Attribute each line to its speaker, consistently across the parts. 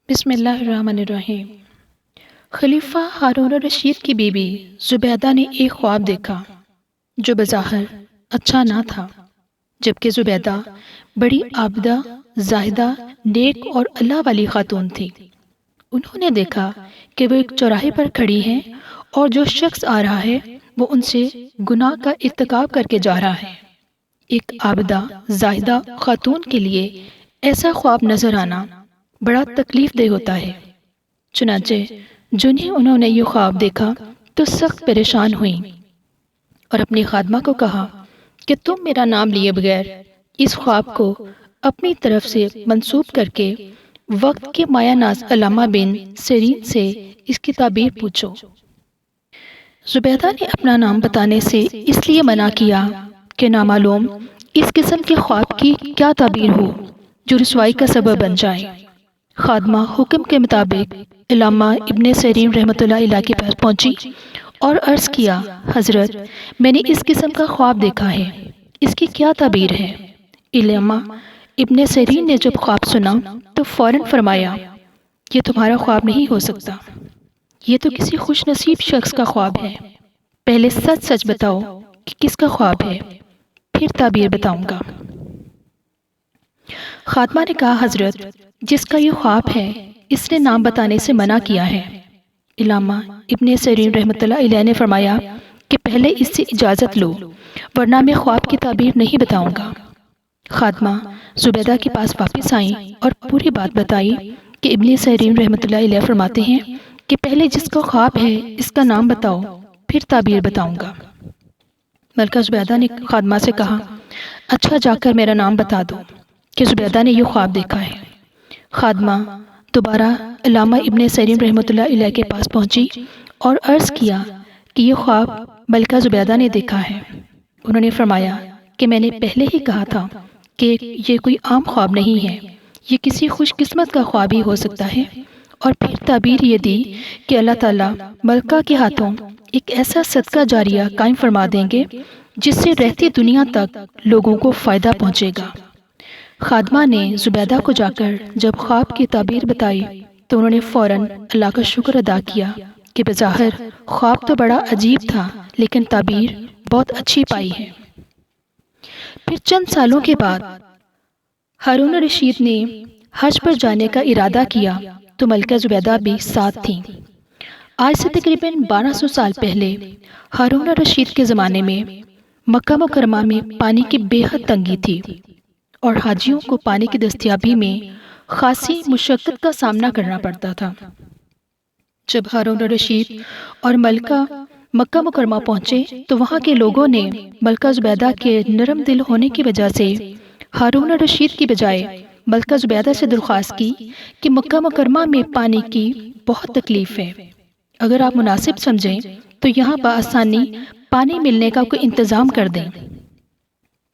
Speaker 1: بسم اللہ الرحمن الرحیم۔ خلیفہ ہارون الرشید کی بیوی زبیدہ نے ایک خواب دیکھا جو بظاہر اچھا نہ تھا، جبکہ زبیدہ بڑی عابدہ، زاہدہ، نیک اور اللہ والی خاتون تھی۔ انہوں نے دیکھا کہ وہ ایک چوراہے پر کھڑی ہیں اور جو شخص آ رہا ہے وہ ان سے گناہ کا ارتکاب کر کے جا رہا ہے۔ ایک عابدہ، زاہدہ خاتون کے لیے ایسا خواب نظر آنا بڑا تکلیف دہ ہوتا ہے۔ چنانچہ جنہیں انہوں نے یہ خواب دیکھا تو سخت پریشان ہوئیں اور اپنی خادمہ کو کہا کہ تم میرا نام لیے بغیر اس خواب کو اپنی طرف سے منسوب کر کے وقت کے مایہ ناز علامہ بن سیرین سے اس کی تعبیر پوچھو۔ زبیدہ نے اپنا نام بتانے سے اس لیے منع کیا کہ نامعلوم اس قسم کے خواب کی کیا تعبیر ہو جو رسوائی کا سبب بن جائے۔ خادمہ حکم کے مطابق علامہ ابن سیرین رحمۃ اللہ علیہ کے پاس پہنچی اور عرض کیا، حضرت، میں نے اس قسم کا خواب دیکھا ہے، اس کی کیا تعبیر ہے؟ علامہ ابن سیرین نے جب خواب سنا تو فوراً فرمایا، یہ تمہارا خواب نہیں ہو سکتا، یہ تو کسی خوش نصیب شخص کا خواب ہے۔ پہلے سچ سچ بتاؤ کہ کس کا خواب ہے، پھر تعبیر بتاؤں گا۔ خادمہ نے کہا، حضرت، جس کا یہ خواب ہے اس نے نام بتانے سے منع کیا ہے۔ علامہ ابن سیرین رحمۃ اللہ علیہ نے فرمایا کہ پہلے اس سے اجازت لو ورنہ میں خواب کی تعبیر نہیں بتاؤں گا۔ خادمہ زبیدہ کے پاس واپس آئیں اور پوری بات بتائی کہ ابن سیرین رحمۃ اللہ علیہ فرماتے ہیں کہ پہلے جس کا خواب ہے اس کا نام بتاؤ، پھر تعبیر بتاؤں گا۔ ملکہ زبیدہ نے خادمہ سے کہا، اچھا جا کر میرا نام بتا دو کہ زبیدہ نے یہ خواب دیکھا ہے۔ خادمہ دوبارہ علامہ ابن سیرین رحمۃ اللہ علیہ کے پاس پہنچی اور عرض کیا کہ یہ خواب ملکہ زبیدہ نے دیکھا ہے۔ انہوں نے فرمایا کہ میں نے پہلے ہی کہا تھا کہ یہ کوئی عام خواب نہیں ہے، یہ کسی خوش قسمت کا خواب ہی ہو سکتا ہے۔ اور پھر تعبیر یہ دی کہ اللہ تعالیٰ ملکہ کے ہاتھوں ایک ایسا صدقہ جاریہ قائم فرما دیں گے جس سے رہتی دنیا تک لوگوں کو فائدہ پہنچے گا۔ خادمہ نے زبیدہ کو جا کر جب خواب کی تعبیر بتائی تو انہوں نے فوراً اللہ کا شکر ادا کیا کہ بظاہر خواب تو بڑا عجیب تھا لیکن تعبیر بہت اچھی پائی ہے۔ پھر چند سالوں کے بعد ہارون الرشید نے حج پر جانے کا ارادہ کیا تو ملکہ زبیدہ بھی ساتھ تھیں۔ آج سے تقریباً 1200 سال پہلے ہارون الرشید کے زمانے میں مکہ مکرمہ میں پانی کی بے حد تنگی تھی اور حاجیوں کو پانی کی دستیابی میں خاصی مشقت کا سامنا کرنا پڑتا تھا۔ جب ہارون الرشید اور ملکہ مکہ مکرمہ پہنچے تو وہاں کے لوگوں نے ملکہ زبیدہ کے نرم دل ہونے کی وجہ سے ہارون الرشید کی بجائے ملکہ زبیدہ سے درخواست کی کہ مکہ مکرمہ میں پانی کی بہت تکلیف ہے، اگر آپ مناسب سمجھیں تو یہاں بآسانی پانی ملنے کا کوئی انتظام کر دیں۔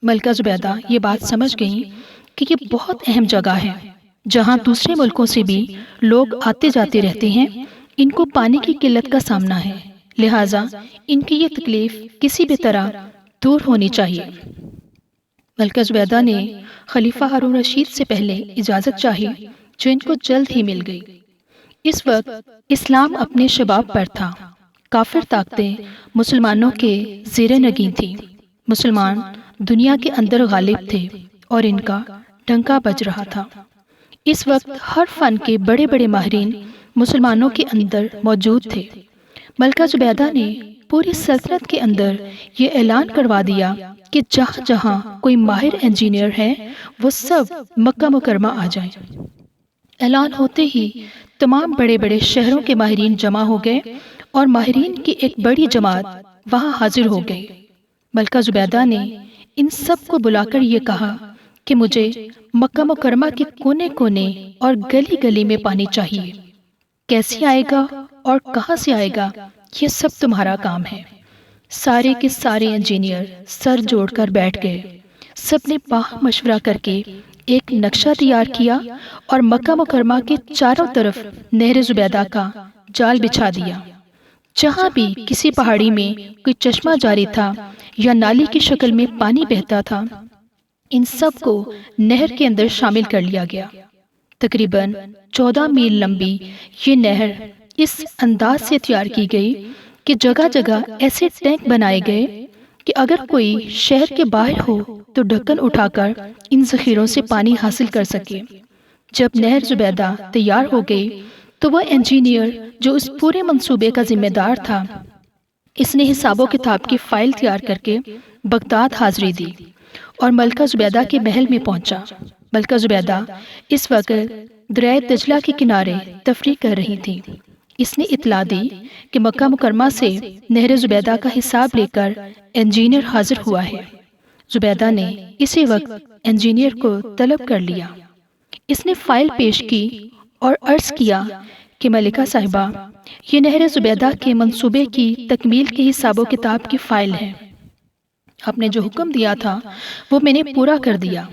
Speaker 1: ملکہ زبیدہ یہ بات سمجھ گئیں کہ یہ بہت اہم جگہ ہے جہاں دوسرے ملکوں سے بھی لوگ آتے جاتے رہتے ہیں، ان کو پانی کی قلت کا سامنا ہے، لہٰذا ان کی یہ تکلیف کسی بھی طرح دور ہونی چاہیے۔ ملکہ زبیدہ نے خلیفہ ہارون رشید سے پہلے اجازت چاہی جو ان کو جلد ہی مل گئی۔ اس وقت اسلام اپنے شباب پر تھا، کافر طاقتیں مسلمانوں کے زیر نگین تھیں، مسلمان دنیا کے اندر غالب تھے اور ان کا ڈنکا بج رہا تھا۔ اس وقت ہر فن کے بڑے بڑے ماہرین مسلمانوں کے اندر موجود تھے۔ ملکہ زبیدہ نے پوری سلطنت کے اندر یہ اعلان کروا دیا کہ جہاں جہاں کوئی ماہر انجینئر ہے وہ سب مکہ مکرمہ آ جائیں۔ اعلان ہوتے ہی تمام بڑے بڑے شہروں کے ماہرین جمع ہو گئے اور ماہرین کی ایک بڑی جماعت وہاں حاضر ہو گئی۔ ملکہ زبیدہ نے ان سب کو بلا کر یہ کہا کہ مجھے مکہ مکرمہ کے کونے کونے اور گلی گلی میں پانی چاہیے، کیسے آئے گا اور کہاں سے آئے گا یہ سب تمہارا کام ہے۔ سارے کے سارے انجینئر سر جوڑ کر بیٹھ گئے، سب نے باہم مشورہ کر کے ایک نقشہ تیار کیا اور مکہ مکرمہ کے چاروں طرف نہر زبیدہ کا جال بچھا دیا۔ جہاں بھی کسی پہاڑی میں کوئی چشمہ جاری تھا یا نالی کی شکل میں پانی بہتا تھا، ان سب کو نہر کے اندر شامل کر لیا گیا تقریباً 14 میل لمبی یہ نہر اس انداز سے تیار کی گئی کہ جگہ جگہ ایسے ٹینک بنائے گئے کہ اگر کوئی شہر کے باہر ہو تو ڈھکن اٹھا کر ان ذخیروں سے پانی حاصل کر سکے۔ جب نہر زبیدہ تیار ہو گئی تو وہ انجینئر جو اس پورے منصوبے کا ذمہ دار تھا، اس نے حساب و کتاب کی فائل تیار کر کے بغداد حاضری دی اور ملکہ زبیدہ کے محل میں پہنچا۔ ملکہ زبیدہ اس وقت دریائے دجلہ کے کنارے تفریح کر رہی تھی۔ اس نے اطلاع دی کہ مکہ مکرمہ سے نہر زبیدہ کا حساب لے کر انجینئر حاضر ہوا ہے۔ زبیدہ نے اسی وقت انجینئر کو طلب کر لیا۔ اس نے فائل پیش کی اور عرض کیا کہ ملکہ صاحبہ، یہ نہر زبیدہ کے منصوبے کی تکمیل کے حساب و کتاب کی فائل ہے۔ آپ نے جو حکم دیا تھا وہ میں نے پورا کر دیا۔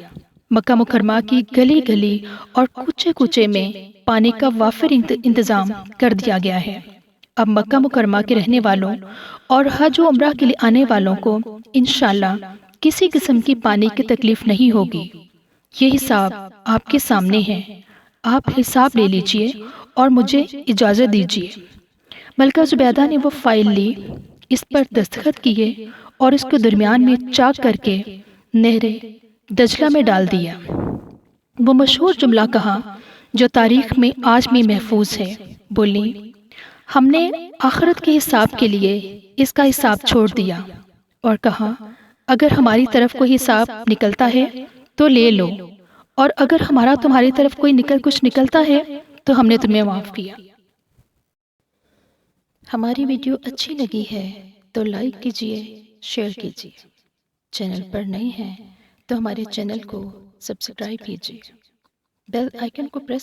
Speaker 1: مکہ مکرمہ کی گلی گلی اور کوچے کوچے میں پانی کا وافر انتظام کر دیا گیا ہے۔ اب مکہ مکرمہ کے رہنے والوں اور حج و عمرہ کے لیے آنے والوں کو انشاءاللہ کسی قسم کی پانی کی تکلیف نہیں ہوگی۔ یہ حساب آپ کے سامنے ہے، آپ حساب لے لیجئے اور مجھے اجازت دیجئے۔ ملکہ زبیدہ نے وہ فائل لی، اس پر دستخط کیے اور اس کو درمیان میں چاک کر کے نہر دجلہ میں ڈال دیا۔ وہ مشہور جملہ کہا جو تاریخ میں آج بھی محفوظ ہے، بولی، ہم نے آخرت کے حساب کے لیے اس کا حساب چھوڑ دیا، اور کہا اگر ہماری طرف کوئی حساب نکلتا ہے تو لے لو، اور اگر ہمارا تمہاری طرف کوئی کچھ نکلتا ہے تو ہم نے تمہیں معاف کیا۔ ہماری ویڈیو اچھی لگی ہے تو لائک کیجئے، شیئر کیجئے۔ چینل پر نئے ہیں تو ہمارے چینل کو سبسکرائب کیجئے، بیل آئیکن کو پریس